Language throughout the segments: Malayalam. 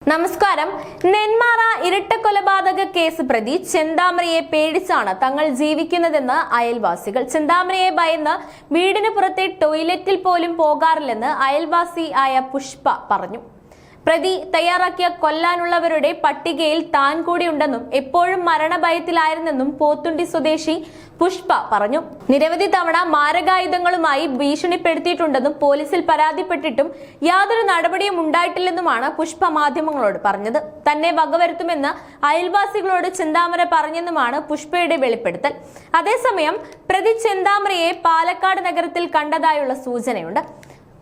നമസ്കാരം. നെന്മാറ ഇരട്ടക്കൊലപാതക കേസ് പ്രതി ചെന്താമരയെ പേടിച്ചാണ് തങ്ങൾ ജീവിക്കുന്നതെന്ന് അയൽവാസികൾ. ചെന്താമരയെ ഭയന്ന് വീടിന് പുറത്തെ ടോയ്ലറ്റിൽ പോലും പോകാറില്ലെന്ന് അയൽവാസി ആയ പുഷ്പ പറഞ്ഞു. പ്രതി തയ്യാറാക്കിയ കൊല്ലാനുള്ളവരുടെ പട്ടികയിൽ താൻ കൂടിയുണ്ടെന്നും എപ്പോഴും മരണഭയത്തിലായിരുന്നെന്നും പോത്തുണ്ടി സ്വദേശി പുഷ്പ പറഞ്ഞു. നിരവധി തവണ മാരകായുധങ്ങളുമായി ഭീഷണിപ്പെടുത്തിയിട്ടുണ്ടെന്നും പോലീസിൽ പരാതിപ്പെട്ടിട്ടും യാതൊരു നടപടിയും ഉണ്ടായിട്ടില്ലെന്നുമാണ് പുഷ്പ മാധ്യമങ്ങളോട് പറഞ്ഞത്. തന്നെ വകവരുത്തുമെന്ന് അയൽവാസികളോട് ചെന്താമര പറഞ്ഞെന്നുമാണ് പുഷ്പയുടെ വെളിപ്പെടുത്തൽ. അതേസമയം പ്രതി ചെന്താമരയെ പാലക്കാട് നഗരത്തിൽ കണ്ടതായുള്ള സൂചനയുണ്ട്.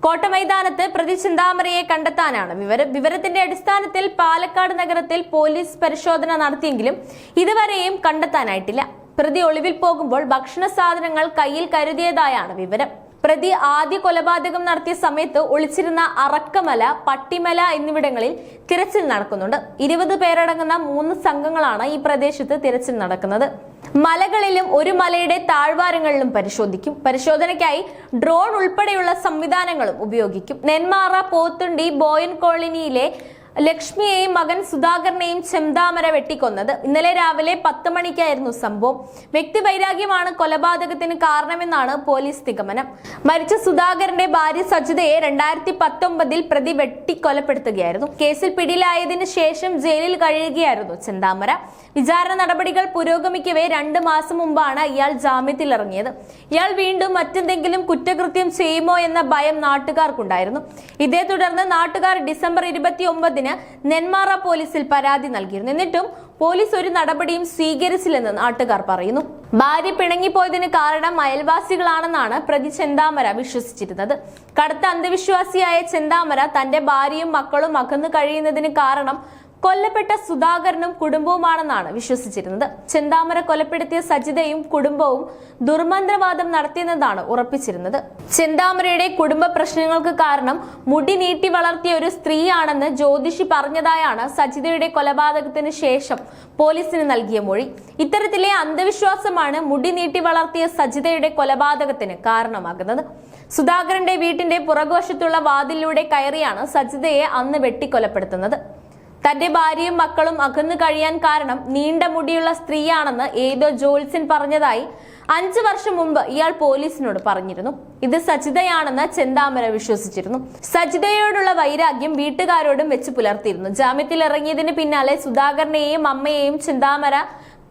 കോട്ടമൈതാനത്ത് പ്രതി ചെന്താമരയെ കണ്ടെത്താനാണ് വിവരത്തിന്റെ അടിസ്ഥാനത്തിൽ പാലക്കാട് നഗരത്തിൽ പോലീസ് പരിശോധന നടത്തിയെങ്കിലും ഇതുവരെയും കണ്ടെത്താനായിട്ടില്ല. പ്രതി ഒളിവിൽ പോകുമ്പോൾ ഭക്ഷണ സാധനങ്ങൾ കയ്യിൽ കരുതിയതായാണ് വിവരം. പ്രതി ആദ്യ കൊലപാതകം നടത്തിയ സമയത്ത് ഒളിച്ചിരുന്ന അറക്കമല, പട്ടിമല എന്നിവിടങ്ങളിൽ തിരച്ചിൽ നടക്കുന്നുണ്ട്. 20 പേരടങ്ങുന്ന 3 സംഘങ്ങളാണ് ഈ പ്രദേശത്ത് തിരച്ചിൽ നടക്കുന്നത്. മലകളിലും ഒരു മലയുടെ താഴ്വാരങ്ങളിലും പരിശോധിക്കും. പരിശോധനയ്ക്കായി ഡ്രോൺ ഉൾപ്പെടെയുള്ള സംവിധാനങ്ങളും ഉപയോഗിക്കും. നെന്മാറ പോത്തുണ്ടി ബോയൻ കോളനിയിലെ ലക്ഷ്മിയെയും മകൻ സുധാകരനെയും ചെന്താമര വെട്ടിക്കൊന്നത് ഇന്നലെ രാവിലെ 10 മണിക്കായിരുന്നു സംഭവം. വ്യക്തിവൈരാഗ്യമാണ് കൊലപാതകത്തിന് കാരണമെന്നാണ് പോലീസ് നിഗമനം. മരിച്ച സുധാകരന്റെ ഭാര്യ സജിതയെ 2019 പ്രതി വെട്ടിക്കൊലപ്പെടുത്തുകയായിരുന്നു. കേസിൽ പിടിയിലായതിനു ശേഷം ജയിലിൽ കഴിയുകയായിരുന്നു ചെന്താമര. വിചാരണ നടപടികൾ പുരോഗമിക്കവേ 2 മാസം മുമ്പാണ് ഇയാൾ ജാമ്യത്തിൽ ഇറങ്ങിയത്. ഇയാൾ വീണ്ടും മറ്റെന്തെങ്കിലും കുറ്റകൃത്യം ചെയ്യുമോ എന്ന ഭയം നാട്ടുകാർക്കുണ്ടായിരുന്നു. ഇതേ തുടർന്ന് നാട്ടുകാർ ഡിസംബർ 29 നെന്മാറ പോലീസിൽ പരാതി നൽകിയിരുന്നു. എന്നിട്ടും പോലീസ് ഒരു നടപടിയും സ്വീകരിച്ചില്ലെന്ന് നാട്ടുകാർ പറയുന്നു. ഭാര്യ പിണങ്ങിപ്പോയതിന് കാരണം അയൽവാസികളാണെന്നാണ് പ്രതി ചെന്താമര വിശ്വസിച്ചിരുന്നത്. കടുത്ത അന്ധവിശ്വാസിയായ ചെന്താമര തന്റെ ഭാര്യയും മക്കളും അകന്നു കഴിയുന്നതിന് കാരണം കൊല്ലപ്പെട്ട സുധാകരനും കുടുംബവുമാണെന്നാണ് വിശ്വസിച്ചിരുന്നത്. ചെന്താമര കൊലപ്പെടുത്തിയ സജിതയും കുടുംബവും ദുർമന്ത്രവാദം നടത്തിയെന്നതാണ് ഉറപ്പിച്ചിരുന്നത്. ചെന്താമരയുടെ കുടുംബ പ്രശ്നങ്ങൾക്ക് കാരണം മുടി നീട്ടി വളർത്തിയ ഒരു സ്ത്രീയാണെന്ന് ജ്യോതിഷി പറഞ്ഞതായാണ് സജിതയുടെ കൊലപാതകത്തിന് ശേഷം പോലീസിന് നൽകിയ മൊഴി. ഇത്തരത്തിലെ അന്ധവിശ്വാസമാണ് മുടി നീട്ടി വളർത്തിയ സജിതയുടെ കൊലപാതകത്തിന് കാരണമാകുന്നത്. സുധാകരന്റെ വീട്ടിന്റെ പുറകുവശത്തുള്ള വാതിലിലൂടെ കയറിയാണ് സജിതയെ അന്ന് വെട്ടിക്കൊലപ്പെടുത്തുന്നത്. തന്റെ ഭാര്യയും മക്കളും അകന്നു കഴിയാൻ കാരണം നീണ്ട മുടിയുള്ള സ്ത്രീയാണെന്ന് ഏതോ ജ്യോത്സ്യൻ പറഞ്ഞതായി 5 വർഷം മുമ്പ് ഇയാൾ പോലീസിനോട് പറഞ്ഞിരുന്നു. ഇത് സജിതയാണെന്ന് ചെന്താമര വിശ്വസിച്ചിരുന്നു. സജിതയോടുള്ള വൈരാഗ്യം വീട്ടുകാരോടും വെച്ച് പുലർത്തിയിരുന്നു. ജാമ്യത്തിൽ ഇറങ്ങിയതിന് പിന്നാലെ സുധാകരനെയും അമ്മയെയും ചെന്താമര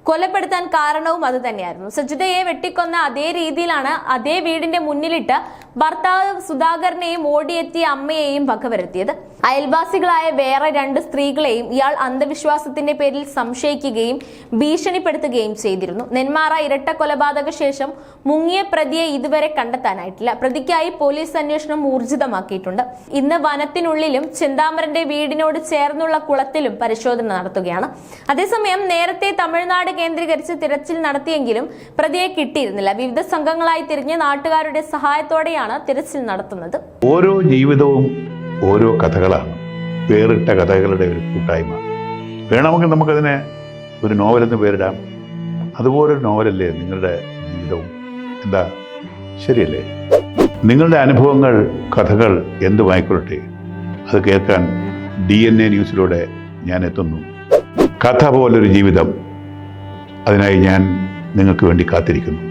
കൊലപ്പെടുത്താൻ കാരണവും അത് തന്നെയായിരുന്നു. സജിതയെ വെട്ടിക്കൊന്ന അതേ രീതിയിലാണ് അതേ വീടിന്റെ മുന്നിലിട്ട് ഭർത്താവ് സുധാകരനെയും ഓടിയെത്തിയ അമ്മയെയും വകവരുത്തിയത്. അയൽവാസികളായ വേറെ 2 സ്ത്രീകളെയും ഇയാൾ അന്ധവിശ്വാസത്തിന്റെ പേരിൽ സംശയിക്കുകയും ഭീഷണിപ്പെടുത്തുകയും ചെയ്തിരുന്നു. നെന്മാറ ഇരട്ട കൊലപാതക ശേഷം മുങ്ങിയ പ്രതിയെ ഇതുവരെ കണ്ടെത്താനായിട്ടില്ല. പ്രതിക്കായി പോലീസ് അന്വേഷണം ഊർജിതമാക്കിയിട്ടുണ്ട്. ഇന്ന് വനത്തിനുള്ളിലും ചെന്താമരന്റെ വീടിനോട് ചേർന്നുള്ള കുളത്തിലും പരിശോധന നടത്തുകയാണ്. അതേസമയം നേരത്തെ തമിഴ്നാട് കേന്ദ്രീകരിച്ച് തിരച്ചിൽ നടത്തിയെങ്കിലും പ്രതിയെ കിട്ടിയിരുന്നില്ല. വിവിധ സംഘങ്ങളായി തിരിഞ്ഞ് നാട്ടുകാരുടെ സഹായത്തോടെയാണ് തിരച്ചിൽ നടത്തുന്നത്. ഓരോ ജീവിതവും ഓരോ കഥകളാണ്, വേറിട്ട കഥകളുടെ ഒരു കൂട്ടായ്മ. വേണമെങ്കിൽ നമുക്കതിനെ ഒരു നോവലെന്ന് പേരിടാം. അതുപോലൊരു നോവലല്ലേ നിങ്ങളുടെ ജീവിതവും? എന്താ, ശരിയല്ലേ? നിങ്ങളുടെ അനുഭവങ്ങൾ, കഥകൾ എന്തുമായിക്കൊള്ളട്ടെ, അത് കേൾക്കാൻ DNA ന്യൂസിലൂടെ ഞാൻ എത്തുന്നു. കഥ പോലൊരു ജീവിതം, അതിനായി ഞാൻ നിങ്ങൾക്ക് വേണ്ടി കാത്തിരിക്കുന്നു.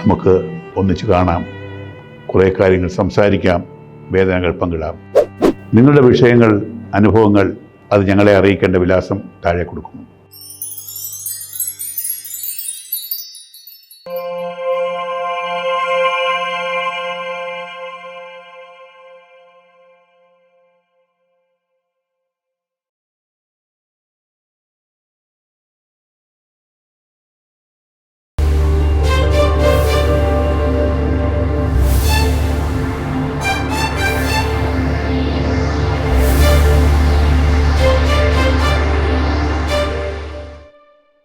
നമുക്ക് ഒന്നിച്ച് കാണാം, കുറേ കാര്യങ്ങൾ സംസാരിക്കാം, വേദനകൾ പങ്കിടാം. നിങ്ങളുടെ വിഷയങ്ങൾ, അനുഭവങ്ങൾ അത് ഞങ്ങളെ അറിയിക്കേണ്ട വിലാസം താഴെ കൊടുക്കുന്നു.